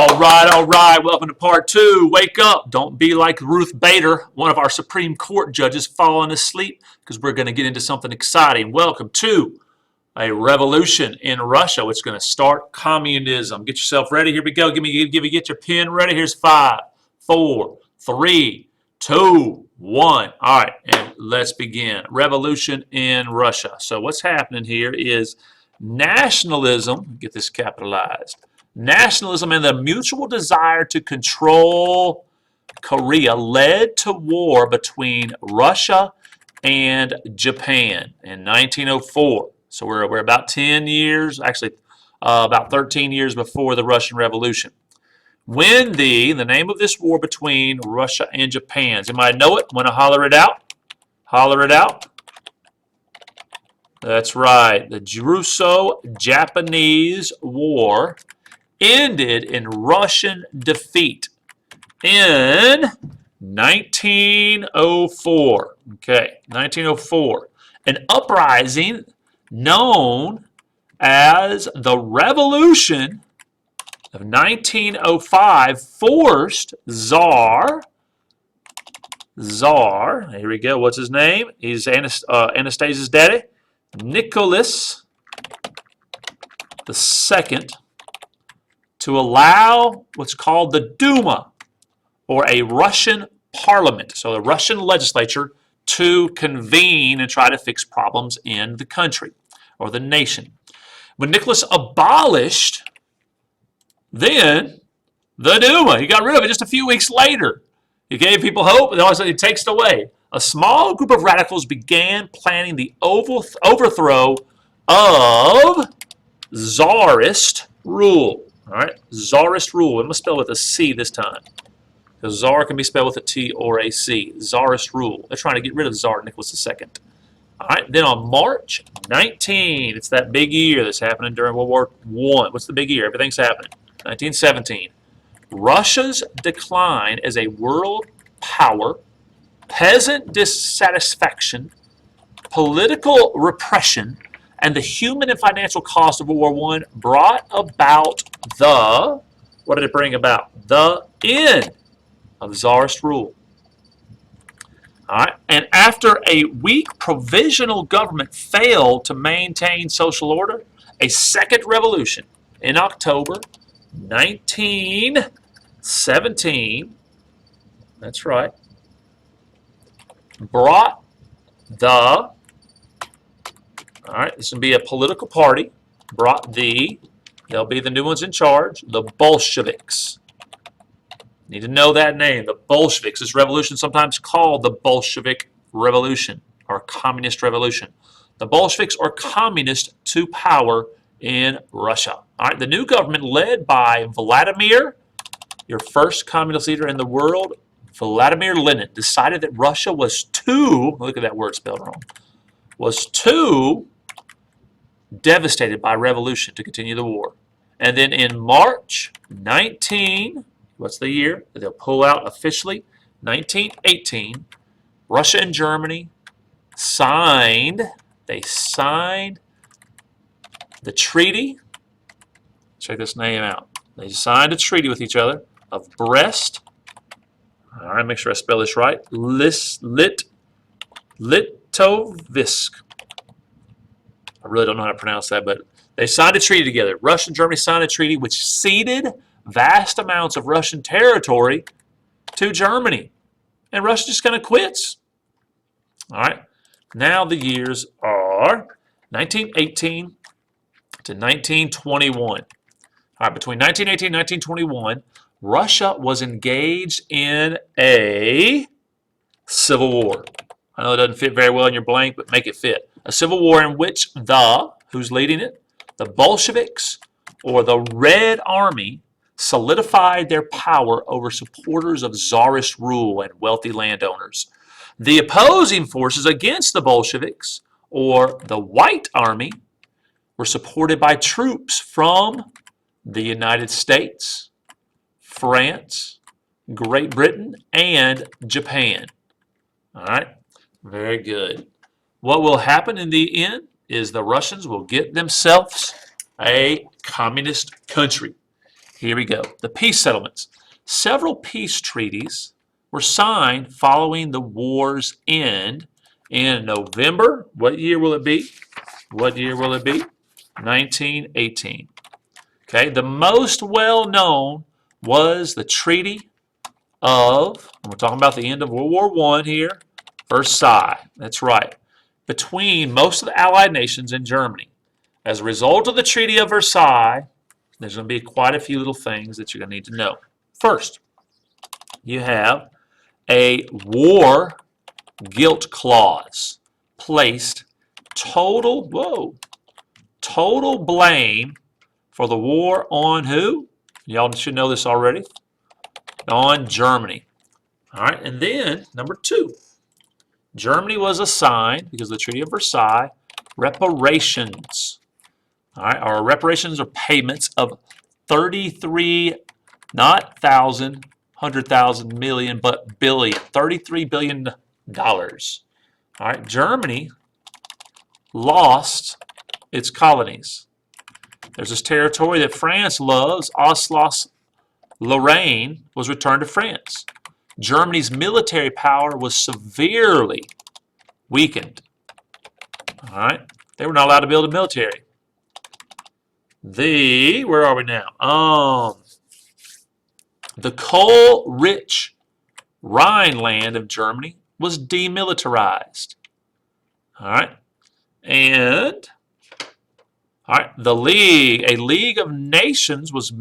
All right. Welcome to part two. Wake up. Don't be like Ruth Bader, one of our Supreme Court judges, falling asleep, because we're going to get into something exciting. Welcome to a revolution in Russia, which is going to start communism. Get yourself ready. Here we go. Get your pen ready. Here's 5, 4, 3, 2, 1. All right, and let's begin. Revolution in Russia. So what's happening here is nationalism, get this capitalized, nationalism and the mutual desire to control Korea led to war between Russia and Japan in 1904. So we're about 10 years, actually about 13 years before the Russian Revolution. When the name of this war between Russia and Japan, does anybody know it? Want to holler it out? Holler it out. That's right. The Russo-Japanese War ended in Russian defeat in 1904. Okay, 1904. An uprising known as the Revolution of 1905 forced Tsar, here we go, what's his name? He's Anastasia's daddy, Nicholas II, to allow what's called the Duma, or a Russian parliament, so the Russian legislature, to convene and try to fix problems in the country or the nation. When Nicholas abolished then the Duma, he got rid of it just a few weeks later. He gave people hope, and all of a sudden he takes it away. A small group of radicals began planning the overthrow of Tsarist rule. All right, Tsarist rule. I'm going to spell with a C this time, because Tsar can be spelled with a T or a C. Tsarist rule. They're trying to get rid of Tsar Nicholas II. All right, then on March 19, it's that big year that's happening during World War I. What's the big year? Everything's happening. 1917. Russia's decline as a world power, peasant dissatisfaction, political repression, and the human and financial cost of World War I brought about the, what did it bring about? The end of Tsarist rule. All right, and after a weak provisional government failed to maintain social order, a second revolution in October 1917, that's right, brought the, all right, this will be a political party, brought they'll be the new ones in charge, the Bolsheviks. Need to know that name, the Bolsheviks. This revolution is sometimes called the Bolshevik Revolution or Communist Revolution. The Bolsheviks are communist to power in Russia. All right, the new government led by Vladimir, your first communist leader in the world, Vladimir Lenin, decided that Russia was too, look at that word spelled wrong, was too devastated by revolution to continue the war. And then in March 19, what's the year that they'll pull out officially? 1918, Russia and Germany signed the treaty. Check this name out. They signed a treaty with each other of Brest. All right, make sure I spell this right. Litovsk. I really don't know how to pronounce that, but they signed a treaty together. Russia and Germany signed a treaty which ceded vast amounts of Russian territory to Germany. And Russia just kind of quits. All right. Now the years are 1918 to 1921. All right, between 1918 and 1921, Russia was engaged in a civil war. I know it doesn't fit very well in your blank, but make it fit. A civil war in which who's leading it? The Bolsheviks, or the Red Army, solidified their power over supporters of Tsarist rule and wealthy landowners. The opposing forces against the Bolsheviks, or the White Army, were supported by troops from the United States, France, Great Britain, and Japan. All right, very good. What will happen in the end is the Russians will get themselves a communist country. Here we go. The peace settlements. Several peace treaties were signed following the war's end in November. What year will it be? What year will it be? 1918. Okay, the most well-known was the Treaty of, we're talking about the end of World War I here, Versailles. That's right. Between most of the Allied nations and Germany. As a result of the Treaty of Versailles, there's going to be quite a few little things that you're going to need to know. First, you have a war guilt clause placed total blame for the war on who? Y'all should know this already. On Germany. All right, and then number 2, Germany was assigned, because of the Treaty of Versailles, reparations. All right, our reparations are payments of 33, not thousand, 100,000, million, but billion, $33 billion. All right, Germany lost its colonies. There's this territory that France loves, Alsace-Lorraine, was returned to France. Germany's military power was severely weakened. All right, they were not allowed to build a military. Where are we now? The coal-rich Rhineland of Germany was demilitarized. All right, and all right, a League of Nations was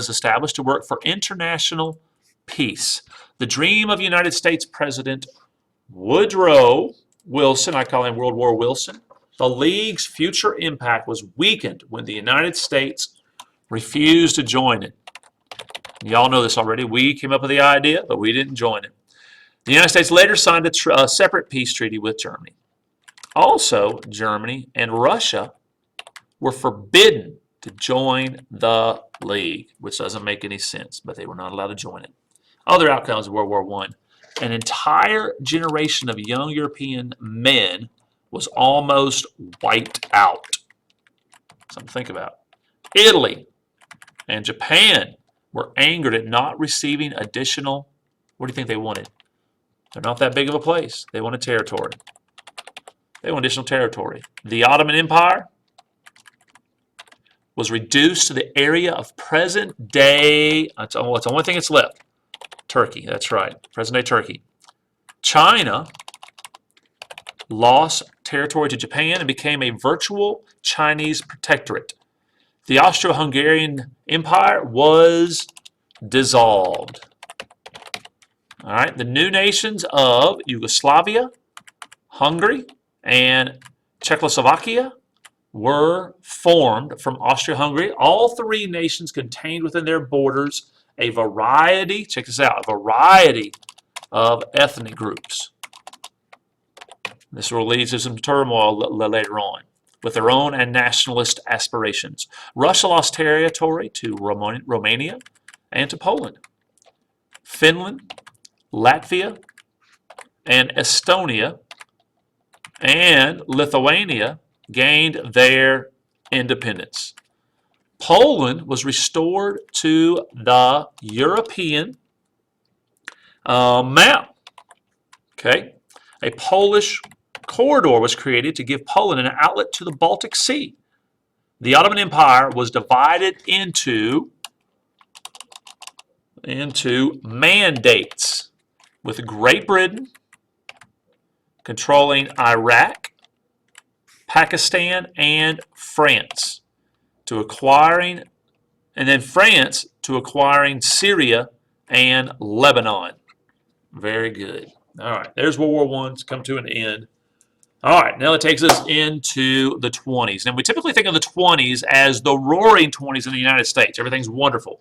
established to work for international peace. The dream of United States President Woodrow Wilson, I call him World War Wilson, the League's future impact was weakened when the United States refused to join it. Y'all know this already. We came up with the idea, but we didn't join it. The United States later signed a separate peace treaty with Germany. Also, Germany and Russia were forbidden to join the League, which doesn't make any sense, but they were not allowed to join it. Other outcomes of World War I. An entire generation of young European men was almost wiped out. Something to think about. Italy and Japan were angered at not receiving additional, what do you think they wanted? They're not that big of a place. They wanted territory. They want additional territory. The Ottoman Empire was reduced to the area of present-day, it's the only thing that's left, Turkey, that's right, present-day Turkey. China lost territory to Japan and became a virtual Chinese protectorate. The Austro-Hungarian Empire was dissolved. All right, the new nations of Yugoslavia, Hungary, and Czechoslovakia were formed from Austria-Hungary. All 3 nations contained within their borders a variety, check this out, a variety of ethnic groups. This will lead to some turmoil later on with their own and nationalist aspirations. Russia lost territory to Romania and to Poland. Finland, Latvia, and Estonia and Lithuania gained their independence. Poland was restored to the European map. Okay, a Polish corridor was created to give Poland an outlet to the Baltic Sea. The Ottoman Empire was divided into mandates, with Great Britain controlling Iraq, Pakistan, and France, and then France to acquiring Syria and Lebanon. Very good. All right, there's World War I. It's come to an end. All right, now it takes us into the 20s. And we typically think of the 20s as the roaring 20s in the United States. Everything's wonderful.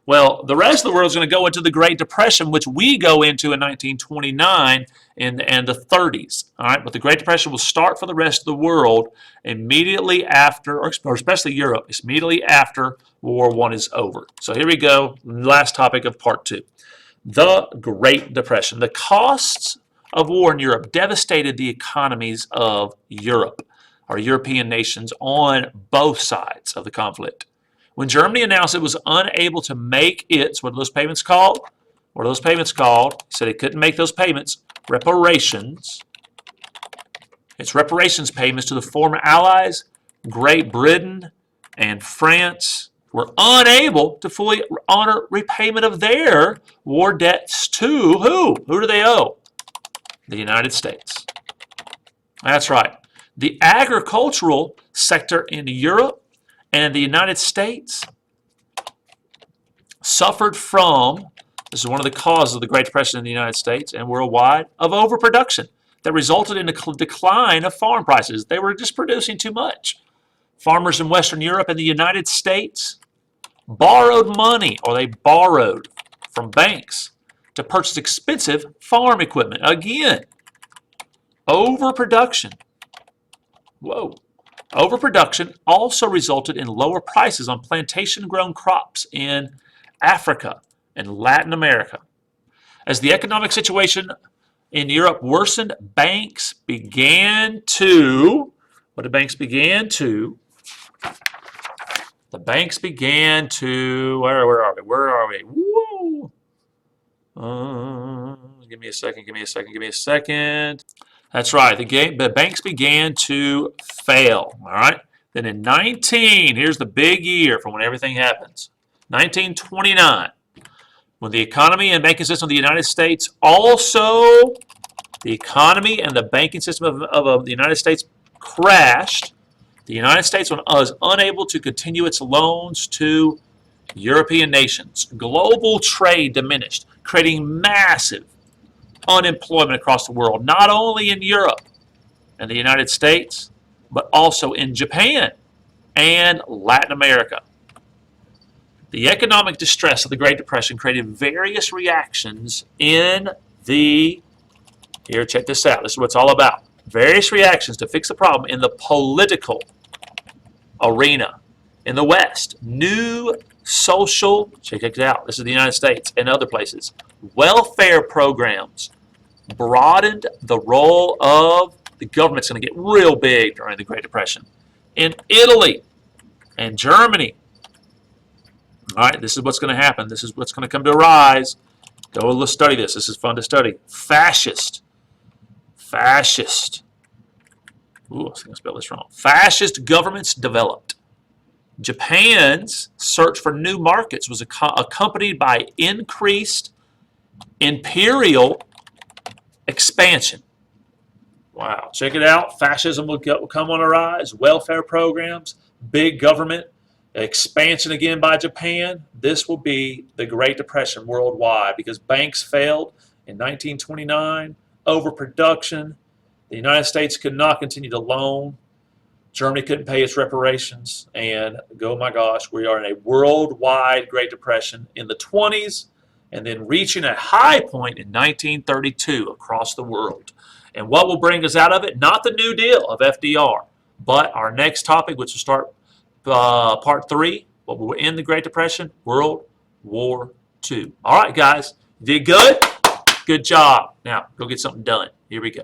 Well, the rest of the world is going to go into the Great Depression, which we go into in 1929 and the 30s. All right, but the Great Depression will start for the rest of the world immediately after, or especially Europe, immediately after World War I is over. So here we go, last topic of part 2. The Great Depression. The costs of war in Europe devastated the economies of Europe, or European nations on both sides of the conflict. When Germany announced it was unable to make its, what are those payments called? What are those payments called? He said it couldn't make those payments. Reparations. It's reparations payments to the former allies. Great Britain and France were unable to fully honor repayment of their war debts to who? Who do they owe? The United States. That's right. The agricultural sector in Europe and the United States suffered from, this is one of the causes of the Great Depression in the United States and worldwide, of overproduction that resulted in a decline of farm prices. They were just producing too much. Farmers in Western Europe and the United States borrowed money, or they borrowed from banks to purchase expensive farm equipment. Again, overproduction. Whoa. Overproduction also resulted in lower prices on plantation-grown crops in Africa and Latin America. As the economic situation in Europe worsened, banks began to, what did banks begin to? The banks began to, where are we? Where are we? Woo! Give me a second. That's right. The banks began to fail. All right. Then in here's the big year from when everything happens. 1929, when the economy and banking system of the United States the economy and the banking system of the United States crashed. The United States was unable to continue its loans to European nations. Global trade diminished, creating massive unemployment across the world, not only in Europe and the United States, but also in Japan and Latin America. The economic distress of the Great Depression created various reactions in the, here, check this out, this is what it's all about. Various reactions to fix the problem in the political arena. In the West, new social, check it out, this is the United States and other places, welfare programs broadened the role of the government. It's going to get real big during the Great Depression. In Italy and Germany, all right, this is what's going to happen. This is what's going to come to rise. Go let's study this. This is fun to study. Fascist. Ooh, I was going to spell this wrong. Fascist governments developed. Japan's search for new markets was accompanied by increased imperial expansion. Wow, check it out. Fascism will come on a rise. Welfare programs, big government, expansion again by Japan. This will be the Great Depression worldwide because banks failed in 1929, overproduction. The United States could not continue to loan. Germany couldn't pay its reparations. And, oh my gosh, we are in a worldwide Great Depression in the 20s and then reaching a high point in 1932 across the world. And what will bring us out of it? Not the New Deal of FDR, but our next topic, which will start part 3, what will end the Great Depression? World War II. All right, guys, you did good? Good job. Now, go get something done. Here we go.